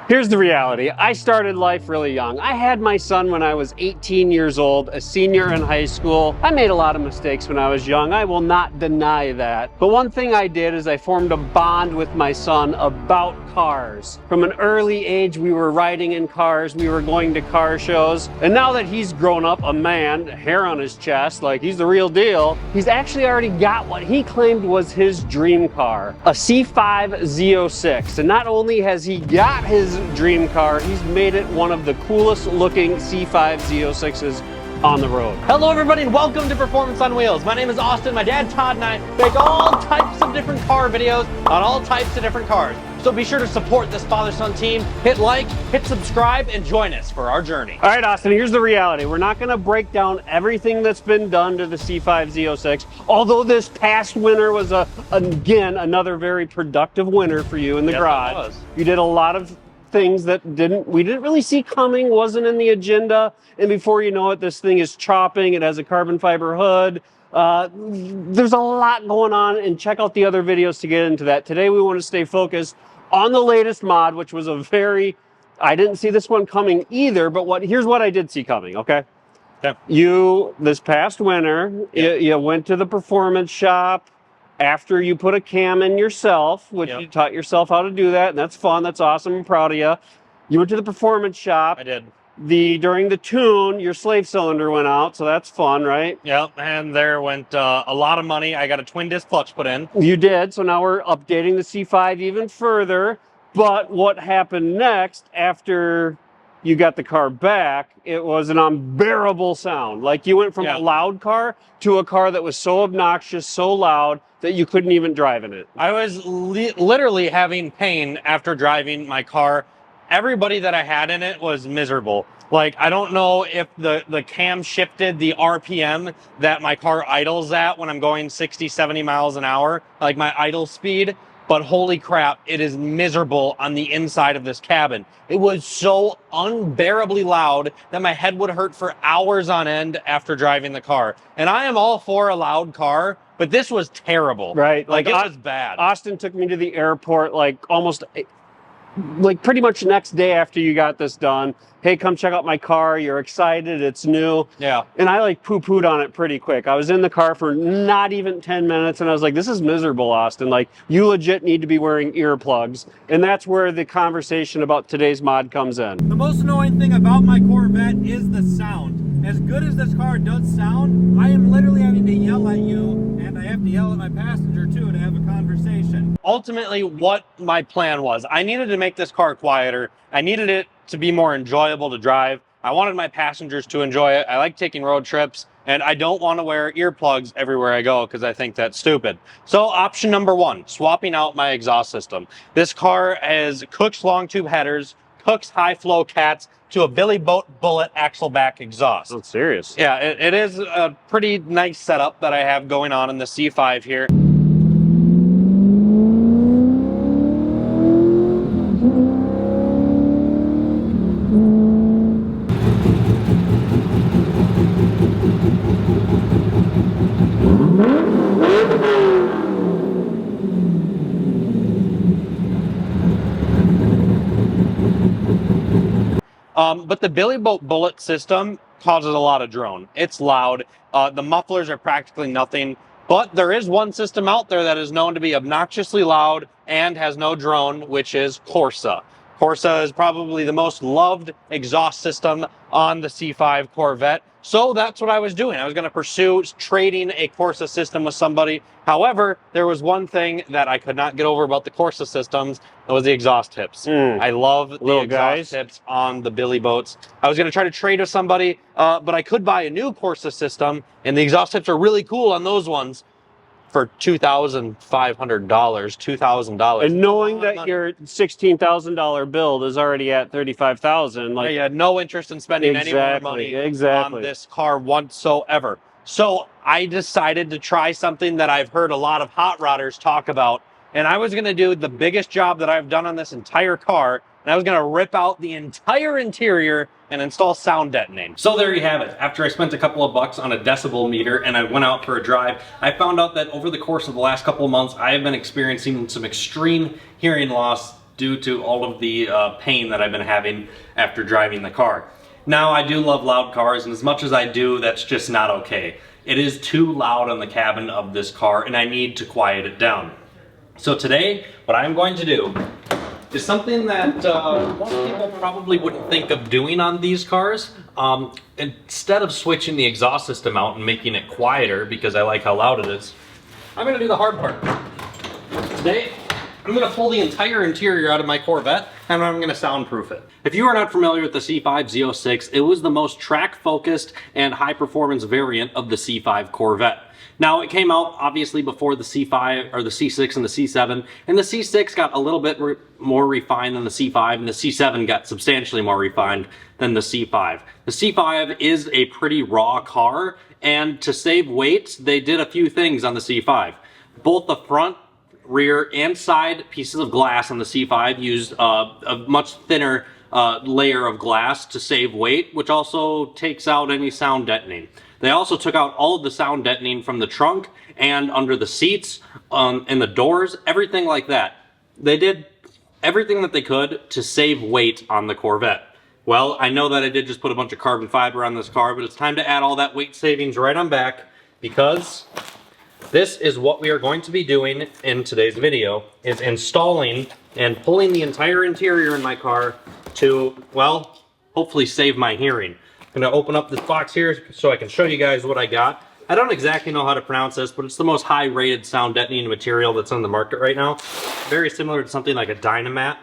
Here's the reality. I started life really young. I had my son when I was 18 years old, a senior in high school. I made a lot of mistakes when I was young. I will not deny that. But one thing I did is I formed a bond with my son about cars. From an early age, we were riding in cars, we were going to car shows. And now that he's grown up, a man, hair on his chest, like he's the real deal, he's actually already got what he claimed was his dream car, a C5 Z06. And not only has he got his dream car, he's made it one of the coolest looking C5 Z06s on the road. Hello everybody and welcome to Performance on Wheels. My name is Austin, my dad Todd and I make all types of different car videos on all types of different cars. So be sure to support this father-son team, hit like, hit subscribe, and join us for our journey. All right, Austin, here's the reality. We're not gonna break down everything that's been done to the C5 Z06, although this past winter was, again, another very productive winter for you in the garage. You did a lot of things that we didn't really see coming, wasn't in the agenda, and before you know it, this thing is chopping. It has a carbon fiber hood. There's a lot going on, and check out the other videos to get into that. Today we want to stay focused on the latest mod, which was I didn't see this one coming either, but here's what I did see coming, okay? You, this past winter, you went to the performance shop after you put a cam in yourself, which you taught yourself how to do that, and that's fun, that's awesome, I'm proud of you. You went to the performance shop. I did. During the tune, your slave cylinder went out, so that's fun, right? Yep, and there went a lot of money. I got a twin disc clutch put in. You did, so now we're updating the C5 even further. But what happened next after you got the car back, it was an unbearable sound. Like you went from a loud car to a car that was so obnoxious, so loud, that you couldn't even drive in it. I was literally having pain after driving my car. Everybody that I had in it was miserable. Like, I don't know if the cam shifted the RPM that my car idles at when I'm going 60, 70 miles an hour, like my idle speed, but holy crap, it is miserable on the inside of this cabin. It was so unbearably loud that my head would hurt for hours on end after driving the car. And I am all for a loud car, but this was terrible. Right. Like it was bad. Austin took me to the airport like pretty much next day after you got this done. Hey, come check out my car. You're excited. It's new. Yeah. And I like poo-pooed on it pretty quick. I was in the car for not even 10 minutes and I was like, this is miserable, Austin. Like, you legit need to be wearing earplugs. And that's where the conversation about today's mod comes in. The most annoying thing about my Corvette is the sound. As good as this car does sound, I am literally having to yell at you, and I have to yell at my passenger too to have a conversation. Ultimately, what my plan was, I needed to make this car quieter. I needed it to be more enjoyable to drive. I wanted my passengers to enjoy it. I like taking road trips, and I don't want to wear earplugs everywhere I go because I think that's stupid. So option number one, swapping out my exhaust system. This car has Cook's long tube headers, Cook's high flow cats, to a Billy Bullet axle back exhaust. That's serious. Yeah, it is a pretty nice setup that I have going on in the C5 here. But the Billy Bullet system causes a lot of drone. It's loud. The mufflers are practically nothing. But there is one system out there that is known to be obnoxiously loud and has no drone, which is Corsa. Corsa is probably the most loved exhaust system on the C5 Corvette. So that's what I was doing. I was going to pursue trading a Corsa system with somebody. However, there was one thing that I could not get over about the Corsa systems. That was the exhaust tips. I love the exhaust tips on the Billy boats. I was going to try to trade with somebody, but I could buy a new Corsa system, and the exhaust tips are really cool on those ones for $2,500, $2,000. And knowing that your $16,000 build is already at $35,000, like you had no interest in spending any more money on this car whatsoever. So I decided to try something that I've heard a lot of hot rodders talk about, and I was going to do the biggest job that I've done on this entire car, and I was going to rip out the entire interior and install sound deadening. So there you have it. After I spent a couple of bucks on a decibel meter and I went out for a drive, I found out that over the course of the last couple of months, I have been experiencing some extreme hearing loss due to all of the pain that I've been having after driving the car. Now, I do love loud cars, and as much as I do, that's just not okay. It is too loud on the cabin of this car, and I need to quiet it down. So today, what I'm going to do is something that most people probably wouldn't think of doing on these cars. Instead of switching the exhaust system out and making it quieter, because I like how loud it is, I'm going to do the hard part. Today, I'm going to pull the entire interior out of my Corvette, and I'm going to soundproof it. If you are not familiar with the C5 Z06, it was the most track-focused and high-performance variant of the C5 Corvette. Now, it came out obviously before the C5 or the C6 and the C7, and the C6 got a little bit more refined than the C5, and the C7 got substantially more refined than the C5. The C5 is a pretty raw car, and to save weight, they did a few things on the C5. Both the front, rear, and side pieces of glass on the C5 used a much thinner layer of glass to save weight, which also takes out any sound deadening. They also took out all of the sound deadening from the trunk and under the seats, and the doors, everything like that. They did everything that they could to save weight on the Corvette. Well, I know that I did just put a bunch of carbon fiber on this car, but it's time to add all that weight savings right on back, because this is what we are going to be doing in today's video, is installing and pulling the entire interior in my car to, well, hopefully save my hearing. I'm going to open up this box here so I can show you guys what I got. I don't exactly know how to pronounce this, but it's the most high-rated sound deadening material that's on the market right now. Very similar to something like a Dynamat.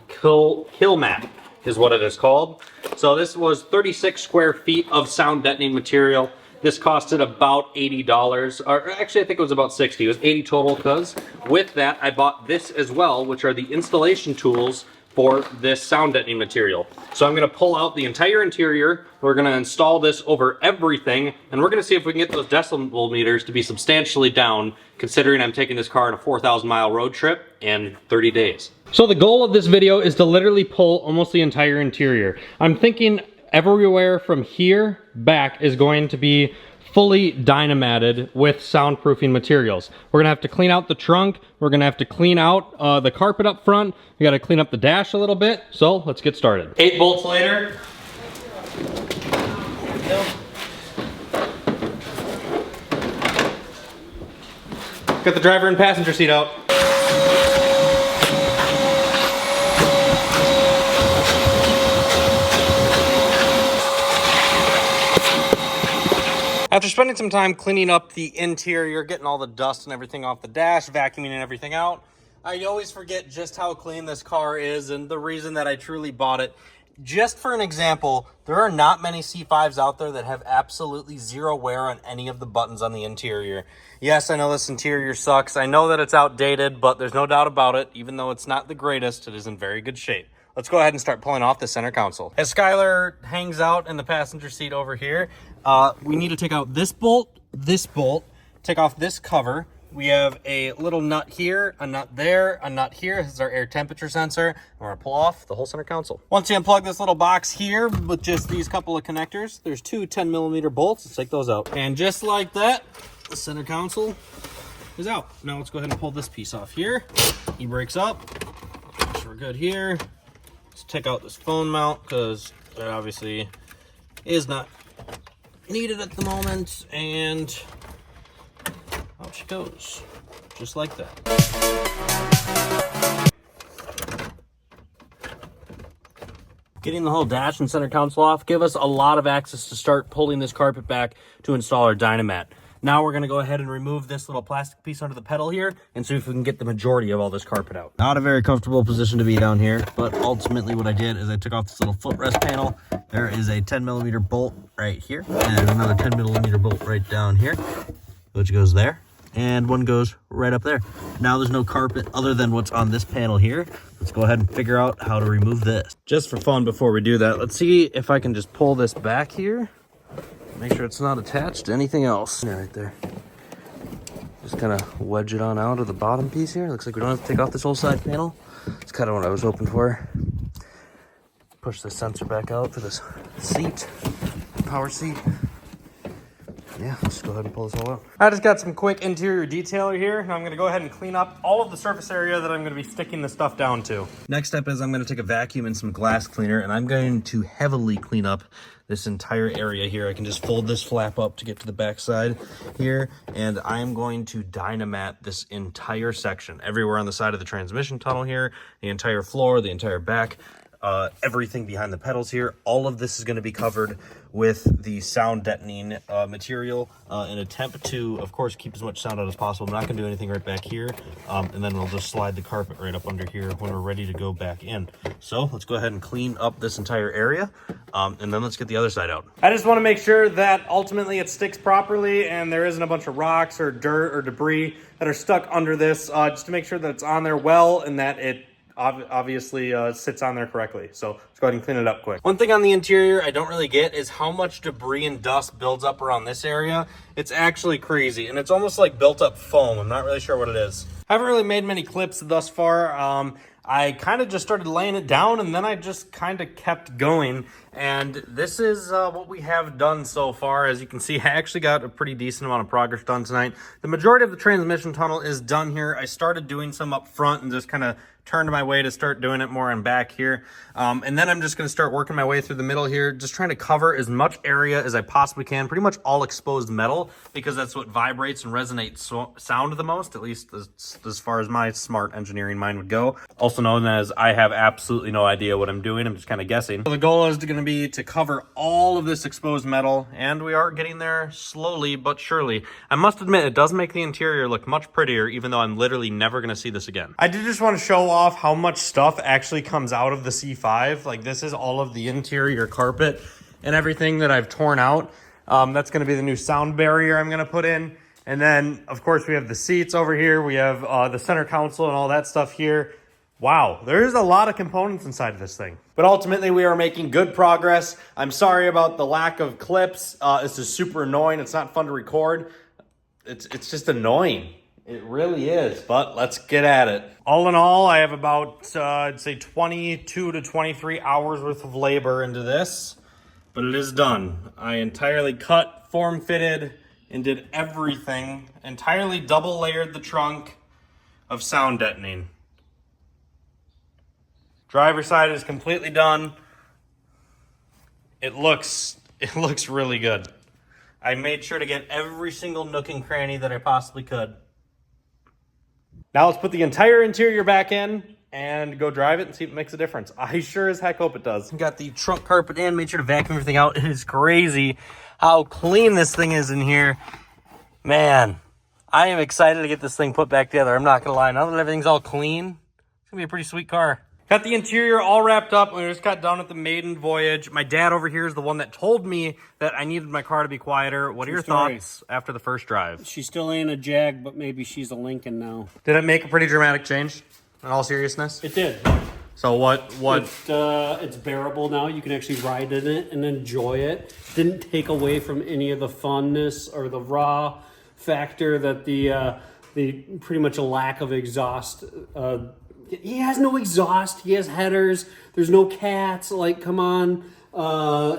Killmat is what it is called. So this was 36 square feet of sound deadening material. This costed about $80, or actually I think it was about 60. It was 80 total, because with that I bought this as well, which are the installation tools for this sound deadening material. So I'm going to pull out the entire interior, we're going to install this over everything, and we're going to see if we can get those decibel meters to be substantially down, considering I'm taking this car on a 4,000 mile road trip in 30 days. So the goal of this video is to literally pull almost the entire interior. I'm thinking everywhere from here back is going to be fully dynamatted with soundproofing materials. We're gonna have to clean out the trunk. We're gonna have to clean out the carpet up front. We gotta clean up the dash a little bit. So let's get started. 8 bolts later. Got the driver and passenger seat out. After spending some time cleaning up the interior, getting all the dust and everything off the dash, vacuuming and everything out, I always forget just how clean this car is, and the reason that I truly bought it. Just for an example, there are not many C5s out there that have absolutely zero wear on any of the buttons on the interior. Yes, I know this interior sucks. I know that it's outdated, but there's no doubt about it. Even though it's not the greatest, it is in very good shape. Let's go ahead and start pulling off the center console. As Skylar hangs out in the passenger seat over here, we need to take out this bolt, take off this cover. We have a little nut here, a nut there, a nut here. This is our air temperature sensor. We're gonna pull off the whole center console. Once you unplug this little box here with just these couple of connectors, there's two 10mm bolts. Let's take those out. And just like that, the center console is out. Now let's go ahead and pull this piece off here. E-brakes up. Make sure we're good here. Let's take out this phone mount, because it obviously is not needed at the moment, and out she goes, just like that. Getting the whole dash and center console off give us a lot of access to start pulling this carpet back to install our Dynamat. Now we're gonna go ahead and remove this little plastic piece under the pedal here and see if we can get the majority of all this carpet out. Not a very comfortable position to be down here, but ultimately what I did is I took off this little footrest panel. There is a 10mm bolt right here and another 10mm bolt right down here, which goes there, and one goes right up there. Now there's no carpet other than what's on this panel here. Let's go ahead and figure out how to remove this. Just for fun, before we do that, let's see if I can just pull this back here. Make sure it's not attached to anything else. Yeah, right there. Just kind of wedge it on out of the bottom piece here. Looks like we don't have to take off this whole side panel. It's kind of what I was hoping for. Push the sensor back out for this seat, power seat. yeah, let's go ahead and pull this all out. I just got some quick interior detailer here, and I'm gonna go ahead and clean up all of the surface area that I'm gonna be sticking the stuff down to. Next step is I'm gonna take a vacuum and some glass cleaner, and I'm going to heavily clean up this entire area here. I can just fold this flap up to get to the back side here, and I'm going to dynamat this entire section, everywhere on the side of the transmission tunnel here, the entire floor, the entire back, everything behind the pedals here. All of this is going to be covered with the sound deadening material in an attempt to, of course, keep as much sound out as possible. I'm not going to do anything right back here, and then we'll just slide the carpet right up under here when we're ready to go back in. So let's go ahead and clean up this entire area, and then let's get the other side out. I just want to make sure that ultimately it sticks properly and there isn't a bunch of rocks or dirt or debris that are stuck under this, just to make sure that it's on there well and that it obviously sits on there correctly. So let's go ahead and clean it up quick. One thing on the interior I don't really get is how much debris and dust builds up around this area. It's actually crazy, and it's almost like built up foam. I'm not really sure what it is. I haven't really made many clips thus far. I kind of just started laying it down, and then I just kind of kept going. And this is what we have done so far. As you can see, I actually got a pretty decent amount of progress done tonight. The majority of the transmission tunnel is done here. I started doing some up front and just kind of turned my way to start doing it more on back here. And then I'm just gonna start working my way through the middle here, just trying to cover as much area as I possibly can, pretty much all exposed metal, because that's what vibrates and resonates sound the most, at least as far as my smart engineering mind would go. Also known as I have absolutely no idea what I'm doing, I'm just kind of guessing. So the goal is gonna be to cover all of this exposed metal, and we are getting there slowly but surely. I must admit, it does make the interior look much prettier, even though I'm literally never gonna see this again. I did just want to show off how much stuff actually comes out of the C5. Like, this is all of the interior carpet and everything that I've torn out. That's going to be the new sound barrier I'm going to put in. And then, of course, we have the seats over here. We have the center console and all that stuff here. Wow, there's a lot of components inside of this thing. But ultimately, we are making good progress. I'm sorry about the lack of clips. This is super annoying. It's not fun to record. It's just annoying. It really is, but let's get at it. All in all, I have about, I'd say 22 to 23 hours worth of labor into this, but it is done. I entirely cut, form fitted, and did everything. Entirely double layered the trunk of sound deadening. Driver side is completely done. It looks really good. I made sure to get every single nook and cranny that I possibly could. Now let's put the entire interior back in and go drive it and see if it makes a difference. I sure as heck hope it does. Got the trunk carpet in, made sure to vacuum everything out. It is crazy how clean this thing is in here. Man, I am excited to get this thing put back together. I'm not gonna lie, now that everything's all clean, it's gonna be a pretty sweet car. Got the interior all wrapped up. We just got done with the maiden voyage. My dad over here is the one that told me that I needed my car to be quieter. What are your thoughts after the first drive? She still ain't a Jag, but maybe she's a Lincoln now. Did it make a pretty dramatic change, in all seriousness? It did. So what? It's bearable now. You can actually ride in it and enjoy it. Didn't take away from any of the funness or the raw factor that the pretty much a lack of exhaust. He has no exhaust. He has headers. There's no cats. Like, come on.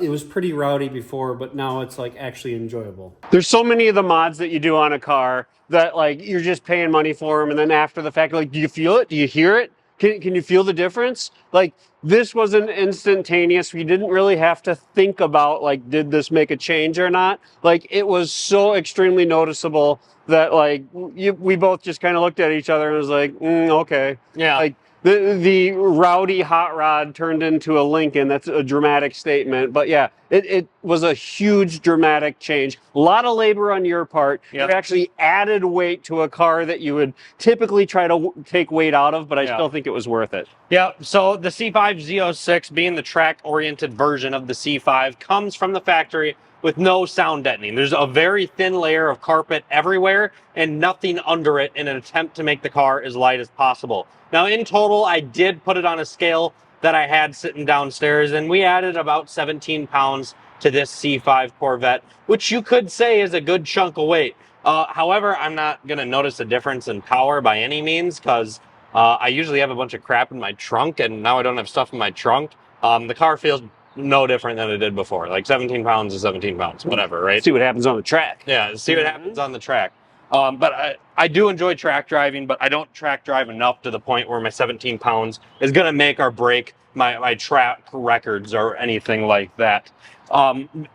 It was pretty rowdy before, but now it's like actually enjoyable. There's so many of the mods that you do on a car that like you're just paying money for them, and then after the fact, like, do you feel it? Do you hear it? Can you feel the difference? Like, this was an instantaneous. We didn't really have to think about like, did this make a change or not? Like, it was so extremely noticeable that like we both just kind of looked at each other and was like, okay. Yeah. Like the rowdy hot rod turned into a Lincoln. That's a dramatic statement. But yeah, it was a huge dramatic change. A lot of labor on your part. Yep. You actually added weight to a car that you would typically try to take weight out of, but I still think it was worth it. Yeah, so the C5 Z06, being the track-oriented version of the C5, comes from the factory with no sound deadening. There's a very thin layer of carpet everywhere and nothing under it in an attempt to make the car as light as possible. Now, in total, I did put it on a scale that I had sitting downstairs, and we added about 17 pounds to this C5 Corvette, which you could say is a good chunk of weight. However, I'm not gonna notice a difference in power by any means, because I usually have a bunch of crap in my trunk, and now I don't have stuff in my trunk. The car feels no different than it did before. Like 17 pounds is 17 pounds, whatever, right? See what happens on the track. Yeah, see what happens on the track. But I do enjoy track driving, but I don't track drive enough to the point where my 17 pounds is going to make or break my track records or anything like that.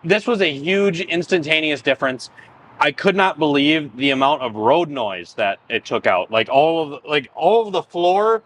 This was a huge instantaneous difference. I could not believe the amount of road noise that it took out. Like all of the floor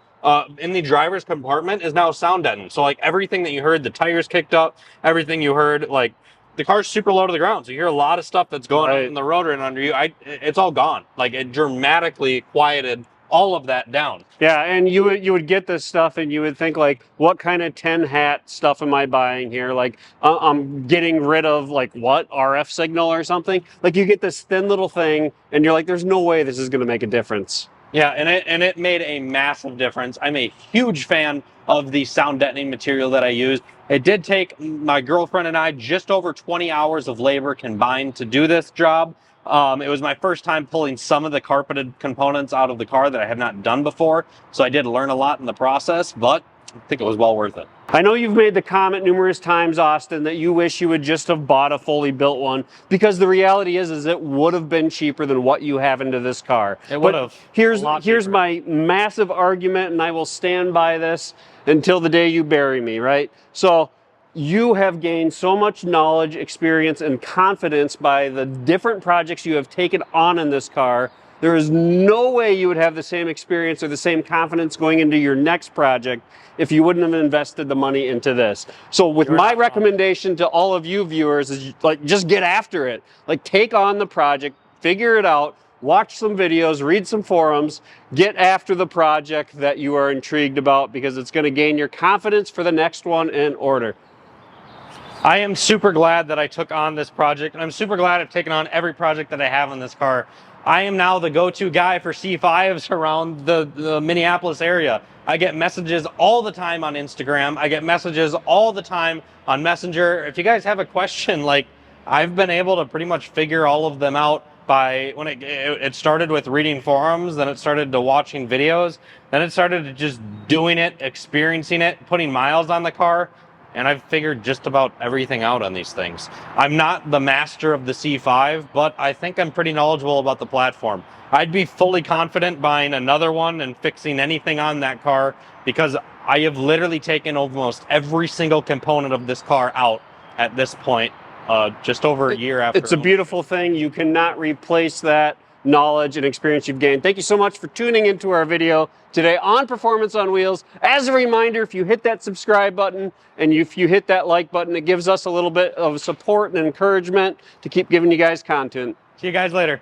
in the driver's compartment is now sound deadened. So like everything that you heard, the tires kicked up, everything you heard, like the car's super low to the ground. So you hear a lot of stuff that's going on in the rotor and under you. It's all gone. Like it dramatically quieted all of that down. Yeah, and you would get this stuff and you would think like, what kind of 10 hat stuff am I buying here? Like I'm getting rid of like what, RF signal or something? Like you get this thin little thing and you're like, there's no way this is going to make a difference. Yeah, and it made a massive difference. I'm a huge fan of the sound deadening material that I use. It did take my girlfriend and I just over 20 hours of labor combined to do this job. It was my first time pulling some of the carpeted components out of the car that I had not done before, so I did learn a lot in the process, but I think it was well worth it. I know you've made the comment numerous times, Austin, that you wish you would just have bought a fully built one, because the reality is it would have been cheaper than what you have into this car. It would have. Here's my massive argument, and I will stand by this until the day you bury me, right? So you have gained so much knowledge, experience, and confidence by the different projects you have taken on in this car. There is no way you would have the same experience or the same confidence going into your next project if you wouldn't have invested the money into this. So with my recommendation to all of you viewers is like, just get after it. Like take on the project, figure it out, watch some videos, read some forums, get after the project that you are intrigued about, because it's going to gain your confidence for the next one in order. I am super glad that I took on this project, and I'm super glad I've taken on every project that I have on this car. I am now the go-to guy for C5s around the Minneapolis area. I get messages all the time on Instagram. I get messages all the time on Messenger. If you guys have a question, like, I've been able to pretty much figure all of them out by when it started with reading forums, then it started to watching videos, then it started to just doing it, experiencing it, putting miles on the car. And I've figured just about everything out on these things. I'm not the master of the C5, but I think I'm pretty knowledgeable about the platform. I'd be fully confident buying another one and fixing anything on that car, because I have literally taken almost every single component of this car out at this point, just over a year after. It's a beautiful thing. You cannot replace that knowledge and experience you've gained. Thank you so much for tuning into our video today on Performance on Wheels. As a reminder, if you hit that subscribe button and if you hit that like button, it gives us a little bit of support and encouragement to keep giving you guys content. See you guys later.